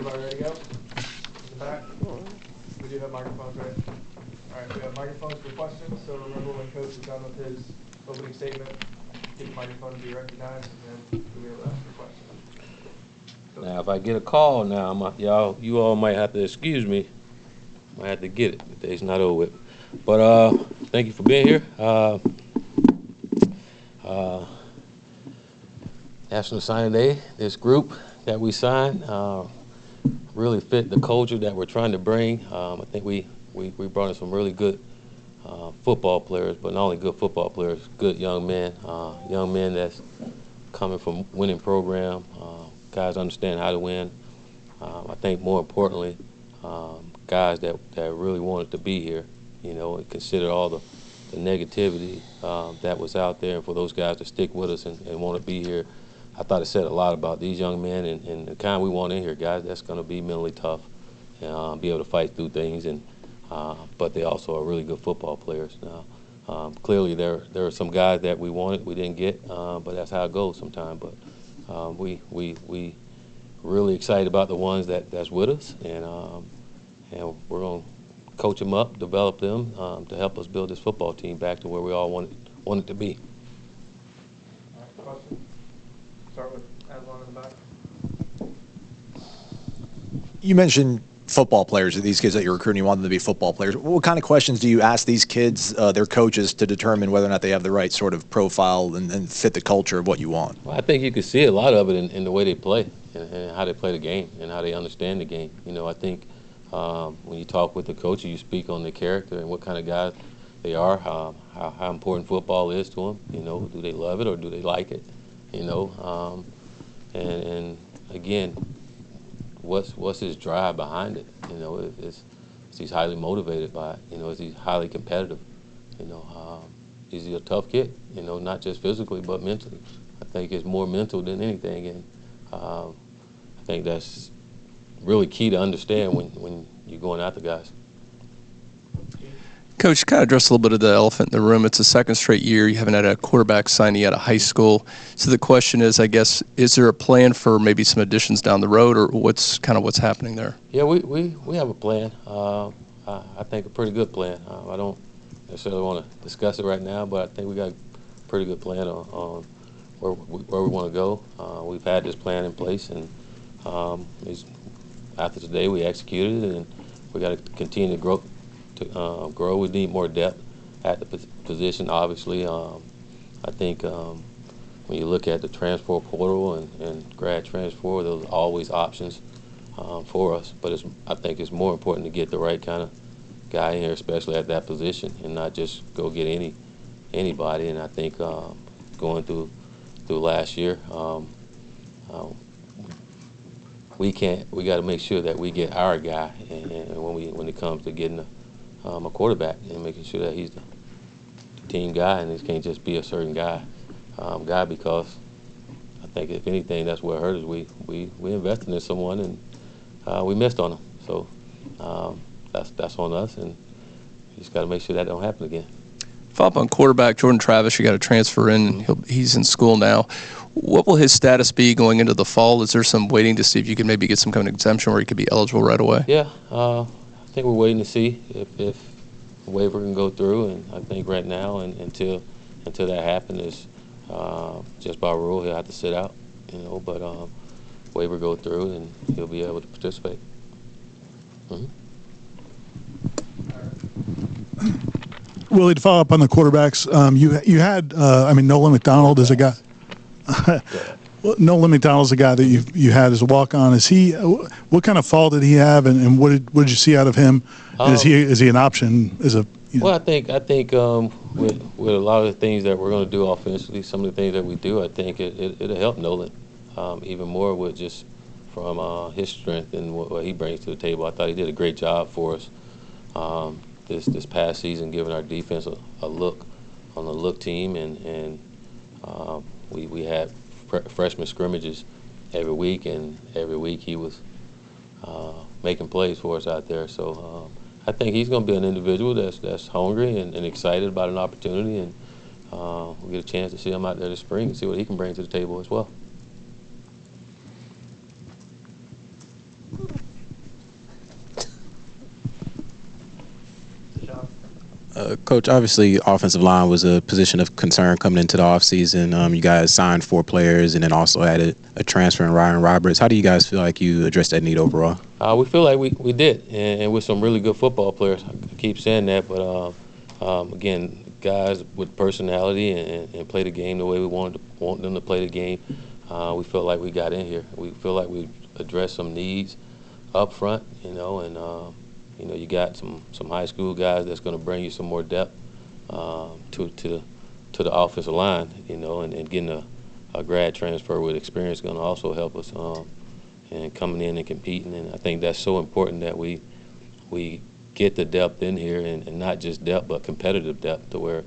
everybody ready to go? In the back? We do have microphones, right? All right, we have microphones for questions, so remember when Coach is done with his opening statement, get the microphone to be recognized, and then we'll be able to ask for questions. Now, if I get a call now, you all might have to excuse me. I might have to get it. The day's not over with. But thank you for being here. National Signing Day, this group that we signed really fit the culture that we're trying to bring. I think we brought in some really good football players, but not only good football players, good young men that's coming from winning program. Guys understand how to win. I think more importantly, guys that really wanted to be here, you know, and consider all the negativity that was out there, and for those guys to stick with us and want to be here. I thought it said a lot about these young men and the kind we want in here, guys that's going to be mentally tough and be able to fight through things, and but they also are really good football players. Now, clearly there are some guys that we wanted, we didn't get, but that's how it goes sometimes. But we really excited about the ones that's with us, and we're going to coach them up, develop them to help us build this football team back to where we all want it to be. All right, questions? Start with Aslan in the back. You mentioned football players, these kids that you're recruiting, you want them to be football players. What kind of questions do you ask these kids, their coaches, to determine whether or not they have the right sort of profile and fit the culture of what you want? Well, I think you can see a lot of it in the way they play and how they play the game and how they understand the game. You know, I think when you talk with the coaches, you speak on their character and what kind of guys they are, how important football is to them. You know, do they love it or do they like it? You know, and again, what's his drive behind it? You know, is he's highly motivated by it? You know, is he highly competitive? You know, is he a tough kid? You know, not just physically but mentally. I think it's more mental than anything, and I think that's really key to understand when you're going after guys. Coach, kind of address a little bit of the elephant in the room. It's the second straight year you haven't had a quarterback signing out of high school. So the question is, I guess, is there a plan for maybe some additions down the road, or what's happening there? Yeah, we have a plan. I think a pretty good plan. I don't necessarily want to discuss it right now, but I think we got a pretty good plan on where we want to go. We've had this plan in place, and after today we executed it, and we got to continue to grow. We need more depth at the position, obviously. I think when you look at the transfer portal and grad transfer, those are always options for us. But I think it's more important to get the right kind of guy in here, especially at that position, and not just go get anybody. And I think going through last year, we got to make sure that we get our guy, and when it comes to getting a quarterback and making sure that he's the team guy, and this can't just be a certain guy, because I think if anything, that's where it hurt us. We invested in someone and we missed on him. So that's on us, and you just got to make sure that don't happen again. Follow up on quarterback Jordan Travis. You got to transfer in. He's in school now. What will his status be going into the fall? Is there some waiting to see if you can maybe get some kind of exemption where he could be eligible right away? Yeah. I think we're waiting to see if the waiver can go through, and I think right now and until that happens, is just by rule he'll have to sit out. You know, but waiver go through and he'll be able to participate. Willie, to follow up on the quarterbacks, you had Nolan McDonald as a guy. Nolan McDonald's a guy that you had as a walk-on. Is he? What kind of fall did he have, and what did you see out of him? Is he an option? Well, I think with a lot of the things that we're going to do offensively, some of the things that we do, I think it'll help Nolan even more with just from his strength and what he brings to the table. I thought he did a great job for us this past season, giving our defense a look on the look team, and we had freshman scrimmages every week, and every week he was making plays for us out there. So I think he's going to be an individual that's hungry and excited about an opportunity, and we'll get a chance to see him out there this spring and see what he can bring to the table as well. Coach, obviously, offensive line was a position of concern coming into the offseason. You guys signed 4 players and then also added a transfer in Ryan Roberts. How do you guys feel like you addressed that need overall? We feel like we did, and with some really good football players. I keep saying that, but again, guys with personality and play the game the way we want them to play the game. We feel like we got in here. We feel like we addressed some needs up front, and you got some high school guys that's going to bring you some more depth to the offensive line, and getting a grad transfer with experience is going to also help us and coming in and competing. And I think that's so important that we get the depth in here, and not just depth but competitive depth, to where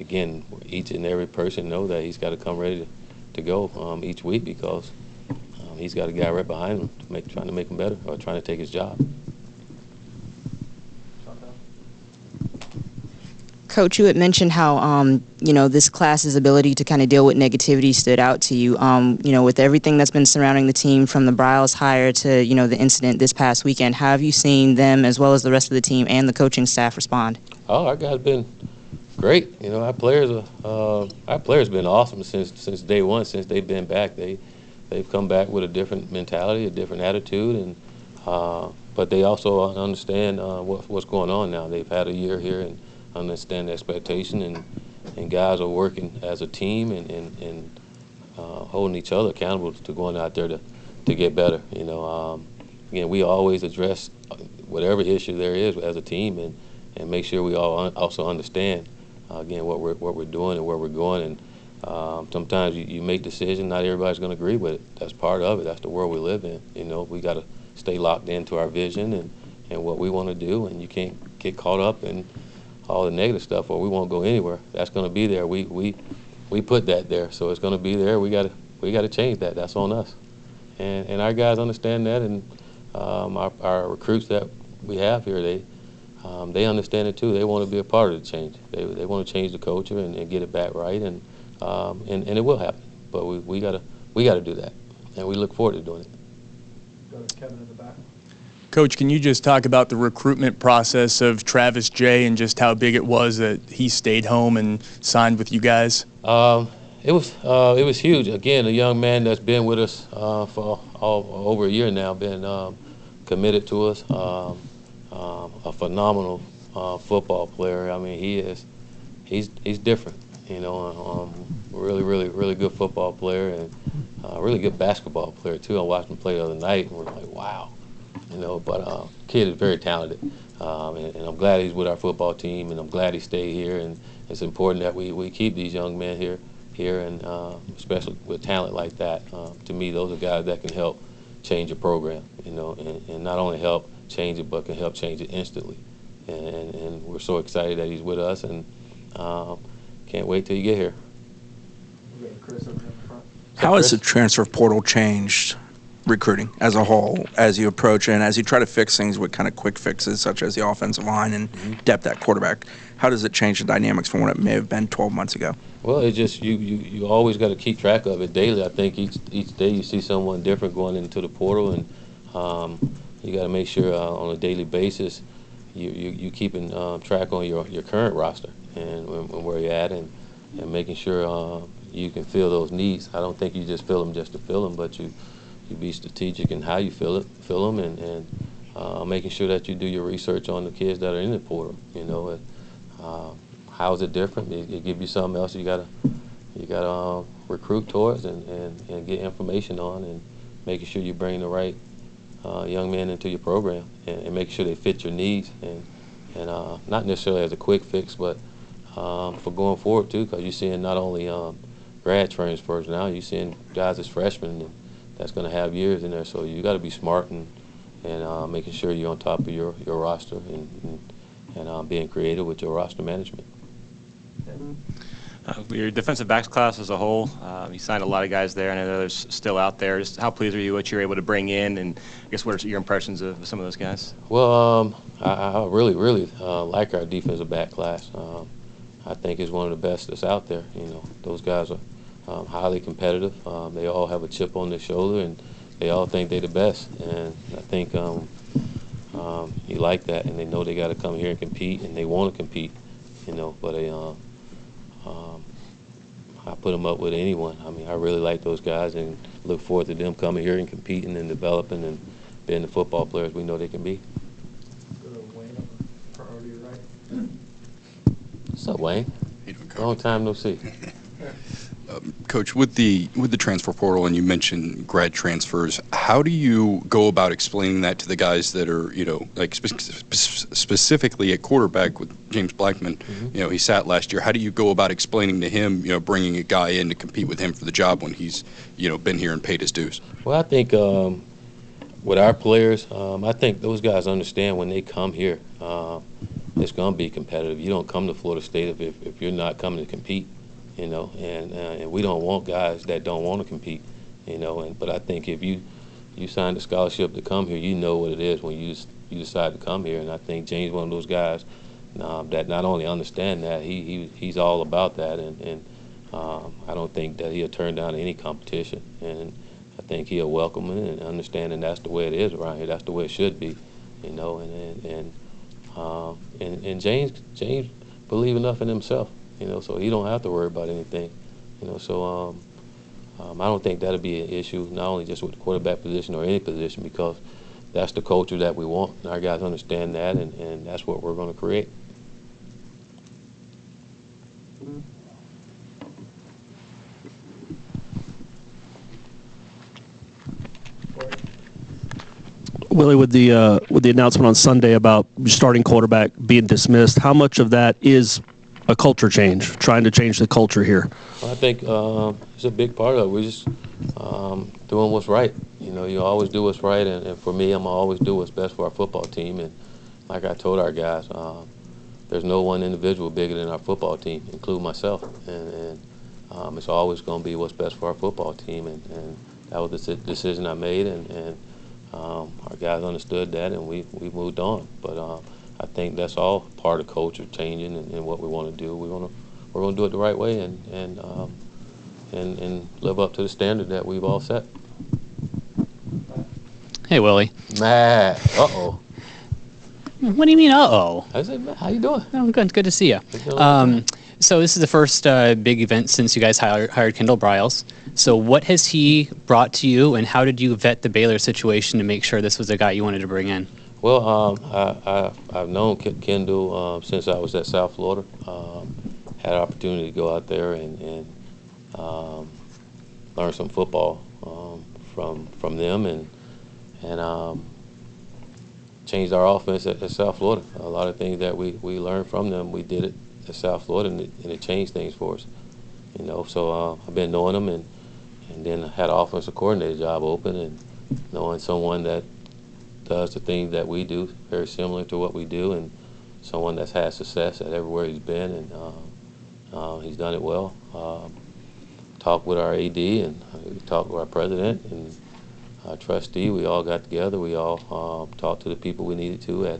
again, each and every person know that he's got to come ready to go each week, because he's got a guy right behind him trying to make him better, or trying to take his job. Coach, you had mentioned how, this class's ability to kind of deal with negativity stood out to you. With everything that's been surrounding the team, from the Briles hire to, the incident this past weekend, how have you seen them, as well as the rest of the team and the coaching staff, respond? Oh, our guys been great. Our players been awesome since day one, since they've been back. They've come back with a different mentality, a different attitude, and but they also understand what's going on now. They've had a year here and understand the expectation, and guys are working as a team and holding each other accountable to going out there to get better. Again, we always address whatever issue there is as a team, and make sure we all also understand again what we're doing and where we're going. And sometimes you make decisions, not everybody's going to agree with it. That's part of it. That's the world we live in. We got to stay locked into our vision and what we want to do, and you can't get caught up in all the negative stuff, or we won't go anywhere. That's going to be there. We put that there, so it's going to be there. We got to change that. That's on us, and our guys understand that, and our recruits that we have here, they understand it too. They want to be a part of the change. They want to change the culture and get it back right, and it will happen. But we got to do that, and we look forward to doing it. Go to Kevin in the back. Coach, can you just talk about the recruitment process of Travis J and just how big it was that he stayed home and signed with you guys? It was huge. Again, a young man that's been with us for over a year now, been committed to us. A phenomenal football player. I mean, he's different. Really good football player, and really good basketball player too. I watched him play the other night, and we're like, wow. But kid is very talented, and I'm glad he's with our football team, and I'm glad he stayed here. And it's important that we keep these young men here, and especially with talent like that. To me, those are guys that can help change a program, and not only help change it, but can help change it instantly. And we're so excited that he's with us, and can't wait till you get here. We got Chris over here in the front. How has the transfer portal changed recruiting as a whole, as you approach it, and as you try to fix things with kind of quick fixes such as the offensive line and depth at quarterback? How does it change the dynamics from what it may have been 12 months ago? Well, it's just you always got to keep track of it daily. I think each day you see someone different going into the portal, and you got to make sure on a daily basis you keeping track on your current roster and where you're at, and making sure you can fill those needs. I don't think you just fill them just to fill them, but you be strategic in how you fill them, and making sure that you do your research on the kids that are in the portal. How is it different? It give you something else you gotta recruit towards and get information on, and making sure you bring the right young men into your program, and make sure they fit your needs, and not necessarily as a quick fix, but for going forward too, because you're seeing not only grad transfers now, you're seeing guys as freshmen that's going to have years in there. So you got to be smart and making sure you're on top of your roster and being creative with your roster management. Your defensive backs class as a whole, you signed a lot of guys there, and I know there's still out there. Just how pleased are you what you're able to bring in, and I guess what are your impressions of some of those guys? Well, I really like our defensive back class. I think it's one of the best that's out there. Those guys are highly competitive. They all have a chip on their shoulder, and they all think they're the best. And I think you like that, and they know they got to come here and compete, and they want to compete, you know. But I put them up with anyone. I mean, I really like those guys and look forward to them coming here and competing and developing and being the football players we know they can be. Go to Wayne on the priority right. What's up, Wayne? How you doing, Coach? Long time no see. Coach, with the transfer portal, and you mentioned grad transfers, how do you go about explaining that to the guys that are, you know, like specifically at quarterback with James Blackman? You know, he sat last year. How do you go about explaining to him, you know, bringing a guy in to compete with him for the job when he's, you know, been here and paid his dues? Well, I think with our players, I think those guys understand when they come here, it's going to be competitive. You don't come to Florida State if you're not coming to compete. You know, and we don't want guys that don't want to compete, you know. But I think if you signed a scholarship to come here, you know what it is when you decide to come here. And I think James is one of those guys that not only understand that, he's all about that. And I don't think that he'll turn down any competition. And I think he'll welcome it and understanding that's the way it is around here. That's the way it should be, you know. And James believe enough in himself. You know, so he don't have to worry about anything. You know, so I don't think that'll be an issue, not only just with the quarterback position or any position, because that's the culture that we want. And our guys understand that, and that's what we're going to create. Willie, with the announcement on Sunday about starting quarterback being dismissed, how much of that is a culture change, trying to change the culture here? Well, I think it's a big part of it. We're just doing what's right. You know, you always do what's right, and for me, I'm going to always do what's best for our football team. And like I told our guys, there's no one individual bigger than our football team, including myself. And it's always going to be what's best for our football team. And that was the decision I made, and our guys understood that, and we moved on. But I think that's all part of culture changing and what we want to do. We're going to do it the right way and live up to the standard that we've all set. Hey, Willie. Matt. Uh-oh. What do you mean, uh-oh? I said, Matt, how you doing? Oh, good. Good to see you. So this is the first big event since you guys hired Kendal Broyles. So what has he brought to you, and how did you vet the Baylor situation to make sure this was the guy you wanted to bring in? Well, I've known Kendal since I was at South Florida. Had an opportunity to go out there and learn some football from them and changed our offense at South Florida. A lot of things that we learned from them, we did it at South Florida, and it changed things for us. You know, so I've been knowing them, and then I had an offensive coordinator job open, and knowing someone that does the things that we do, very similar to what we do, and someone that's had success at everywhere he's been, and he's done it well. Talked with our AD, and we talked with our president and our trustee. We all got together. We all talked to the people we needed to at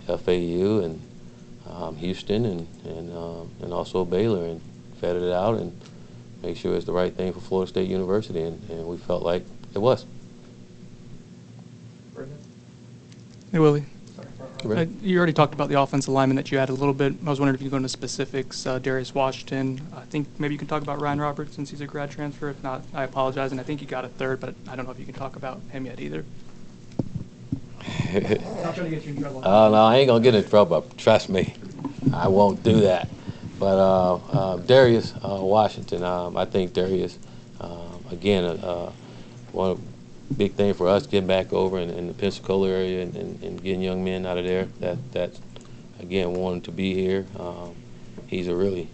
FAU and Houston and also Baylor, and vetted it out and make sure it's the right thing for Florida State University, and we felt like it was. Hey, Willie. You already talked about the offensive lineman that you had a little bit. I was wondering if you could go into specifics. Darius Washington. I think maybe you can talk about Ryan Roberts since he's a grad transfer. If not, I apologize. And I think you got a third, but I don't know if you can talk about him yet either. Not trying to get you in trouble. Oh, no, I ain't going to get in trouble. Trust me. I won't do that. But Darius Washington, I think Darius, again, one big thing for us getting back over in the Pensacola area and getting young men out of there that again wanted to be here. He's a really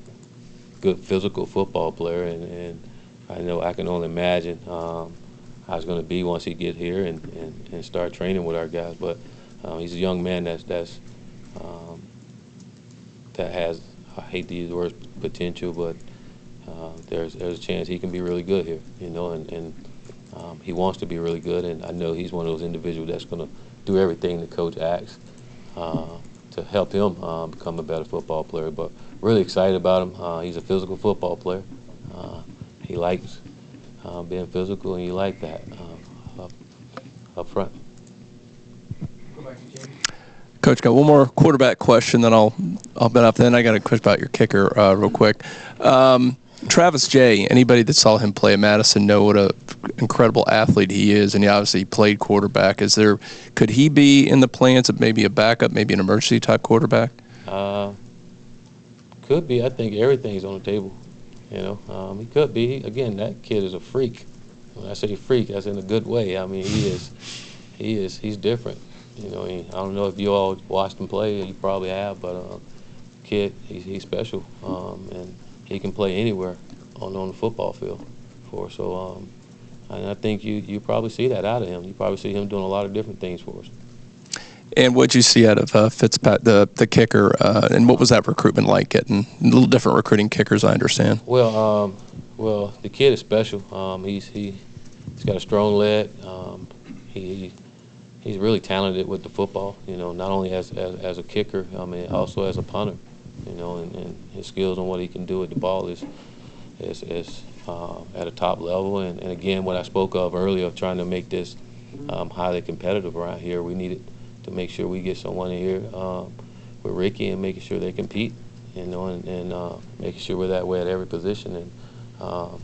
good physical football player, and I know I can only imagine how it's going to be once he get here and start training with our guys. But he's a young man that has, I hate to use the word potential, but there's a chance he can be really good here, you know, and he wants to be really good, and I know he's one of those individuals that's going to do everything the coach asks to help him become a better football player. But really excited about him. He's a physical football player. He likes being physical, and you like that up front. Go back to James. Coach, got one more quarterback question, then I'll bet up. Then I got a question about your kicker real quick. Travis Jay, anybody that saw him play at Madison know what an incredible athlete he is, and he obviously played quarterback. Could he be in the plans of maybe a backup, maybe an emergency type quarterback? Could be. I think everything's on the table. He could be. Again, that kid is a freak. When I say freak, that's in a good way. I mean, he's different. I don't know if you all watched him play. You probably have, but kid, he's special, and he can play anywhere on the football field for us. So, and I think you probably see that out of him. You probably see him doing a lot of different things for us. And what did you see out of Fitzpat, the kicker, and what was that recruitment like? Getting a little different recruiting kickers, I understand. Well, the kid is special. He's got a strong leg. He's really talented with the football. Not only as a kicker, also as a punter. And his skills on what he can do with the ball is at a top level. And again, what I spoke of earlier, of trying to make this highly competitive around here, we needed to make sure we get someone in here with Ricky and making sure they compete, and making sure we're that way at every position. And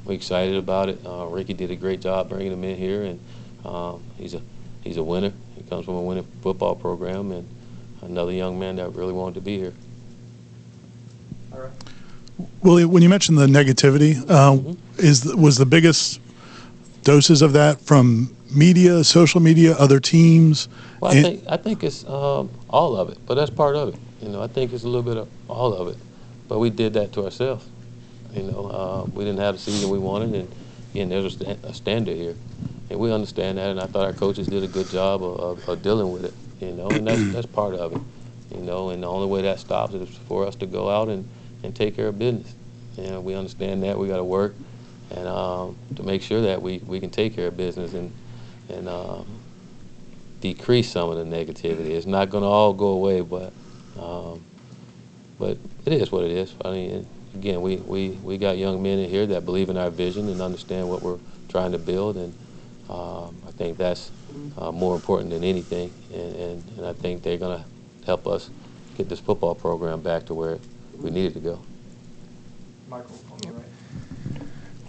we're excited about it. Ricky did a great job bringing him in here, and he's a winner. He comes from a winning football program, and another young man that really wanted to be here. All right. Willie, when you mentioned the negativity, was the biggest doses of that from media, social media, other teams? Well, I think it's all of it, but that's part of it. I think it's a little bit of all of it, but we did that to ourselves. We didn't have the season we wanted, and again, there's a standard here, and we understand that. And I thought our coaches did a good job of dealing with it. And that's part of it. And the only way that stops is for us to go out and take care of business. We understand that we got to work and to make sure that we can take care of business and decrease some of the negativity. It's not going to all go away, but it is what it is. I mean, again, we got young men in here that believe in our vision and understand what we're trying to build, and I think that's more important than anything. And I think they're going to help us get this football program back to where we need it to go. Michael, on the right.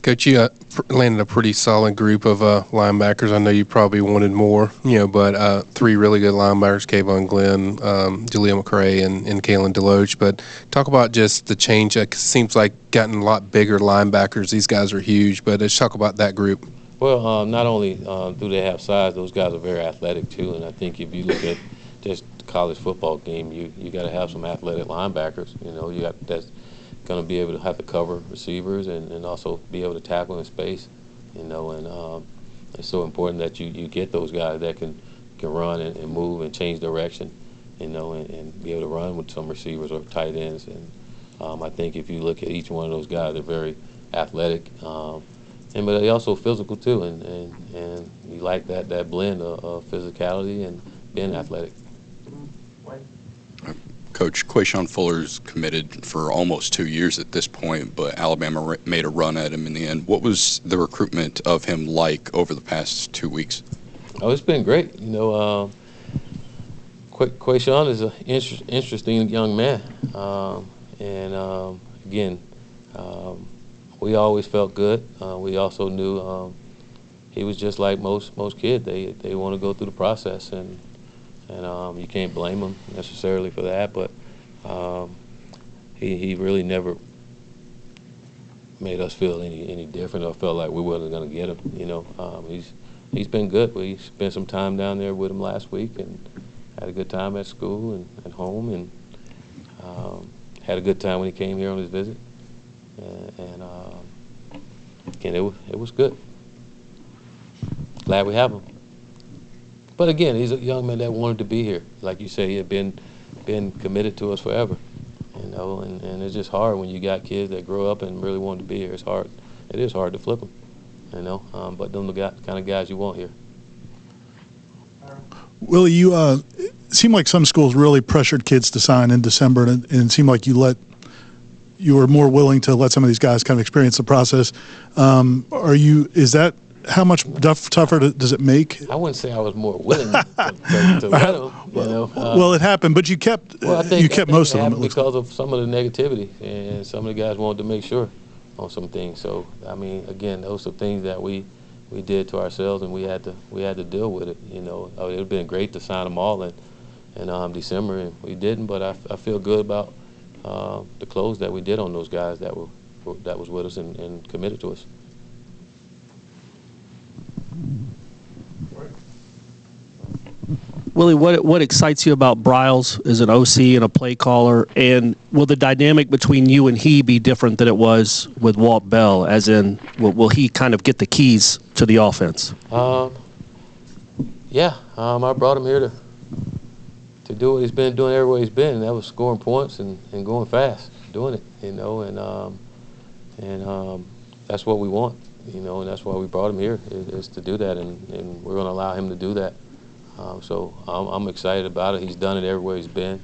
Coach, you landed a pretty solid group of linebackers. I know you probably wanted more, but three really good linebackers, Kayvon Glenn, Jaleel McCray, and Kalen Deloach. But talk about just the change. It seems like gotten a lot bigger linebackers. These guys are huge, but let's talk about that group. Well, not only do they have size, those guys are very athletic too. And I think if you look at just the college football game, you got to have some athletic linebackers. That's going to be able to have to cover receivers and also be able to tackle in space, and it's so important that you get those guys that can run and move and change direction, and be able to run with some receivers or tight ends. And I think if you look at each one of those guys, they're very athletic, but they're also physical too, and you like that blend of physicality and being athletic. Coach, Quayshawn Fuller's committed for almost 2 years at this point, but Alabama made a run at him in the end. What was the recruitment of him like over the past 2 weeks? Oh, it's been great. Quayshawn is an interesting young man, again, we always felt good. We also knew he was just like most kids. They want to go through the process, and you can't blame him necessarily for that, but he really never made us feel any different or felt like we wasn't going to get him. He's been good. We spent some time down there with him last week and had a good time at school and at home, and had a good time when he came here on his visit. Again, it was good. Glad we have him. But again, he's a young man that wanted to be here. Like you say, he had been committed to us forever, and it's just hard when you got kids that grow up and really want to be here. It's hard. It is hard to flip them, but them the kind of guys you want here. Willie, you seemed like some schools really pressured kids to sign in December, and it seemed like you were more willing to let some of these guys kind of experience the process. Is that how much tougher does it make? I wouldn't say I was more willing to let him, you know. Well, it happened, but you kept Well, I think most it of them. happened because of some of the negativity, and some of the guys wanted to make sure on some things. So, I mean, again, those are things that we did to ourselves, and we had to deal with it. You know, it would have been great to sign them all in December, and we didn't. But I feel good about the close that we did on those guys that was with us and committed to us. Willie, what excites you about Briles as an OC and a play caller, and will the dynamic between you and he be different than it was with Walt Bell, as in will he kind of get the keys to the offense? Yeah, I brought him here to do what he's been doing everywhere he's been, and that was scoring points and going fast, doing it, you know, and that's what we want, you know, and that's why we brought him here, is to do that, and we're going to allow him to do that. So I'm excited about it. He's done it everywhere he's been,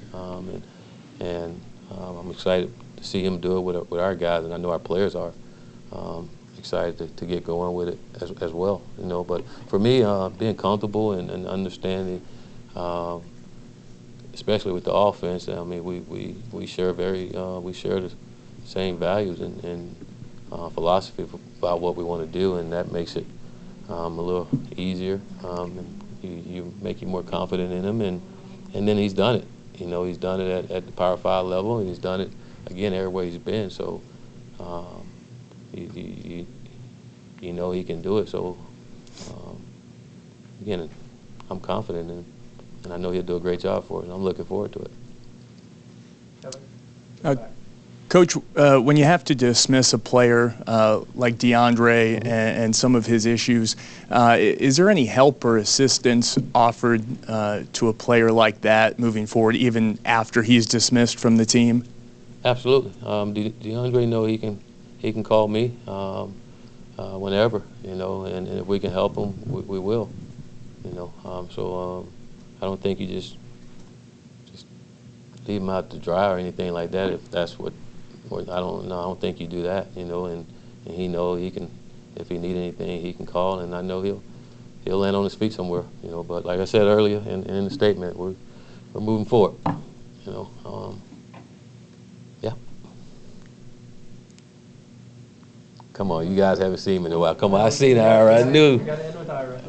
and I'm excited to see him do it with our guys, and I know our players are excited to get going with it as well. You know, but for me, being comfortable and understanding, especially with the offense, I mean, we share the same values and philosophy about what we want to do, and that makes it a little easier. You make you more confident in him, and then he's done it. You know, he's done it at the Power 5 level, and he's done it again everywhere he's been. So, you know, he can do it. So, again, I'm confident in him, and I know he'll do a great job for it. And I'm looking forward to it. Coach, when you have to dismiss a player like DeAndre and some of his issues, is there any help or assistance offered to a player like that moving forward, even after he's dismissed from the team? Absolutely. DeAndre know he can call me whenever, you know, and if we can help him, we will, you know. So I don't think you just leave him out to dry or anything like that. If that's what I don't think you do that, you know, and he know he can, if he need anything, he can call, and I know he'll land on his feet somewhere, you know. But like I said earlier in the statement, we're moving forward, you know. Yeah. Come on, you guys haven't seen me in a while. Come on, I seen Ira. I knew. We got to end with Ira.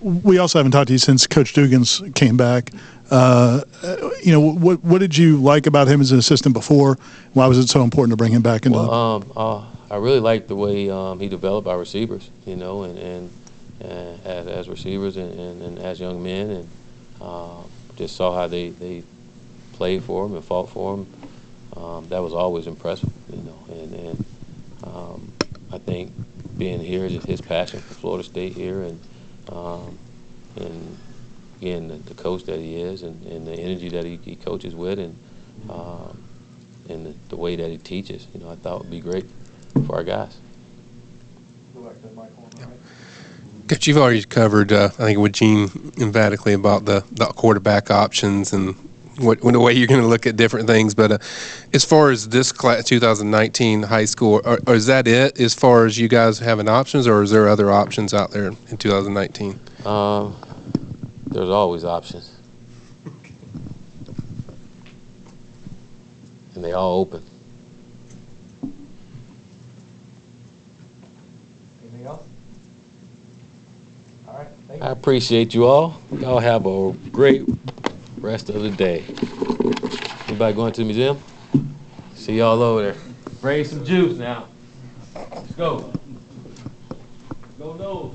We also haven't talked to you since Coach Duggan's came back. You know, what did you like about him as an assistant before? Why was it so important to bring him back into? I really liked the way he developed our receivers, you know, and as receivers and as young men, and just saw how they played for him and fought for him. That was always impressive, you know, and I think being here is his passion for Florida State here, and again, the coach that he is, and the energy that he coaches with, and the way that he teaches, you know, I thought would be great for our guys. Coach, you've already covered, I think, with Gene emphatically about the quarterback options and the way you're going to look at different things. But as far as this class, 2019 high school, or is that it as far as you guys having options, or is there other options out there in 2019? There's always options. And they all open. Anything else? All right, thank you. I appreciate you all. Y'all have a great rest of the day. Anybody going to the museum? See y'all over there. Bring some juice now. Let's go. Go Noles.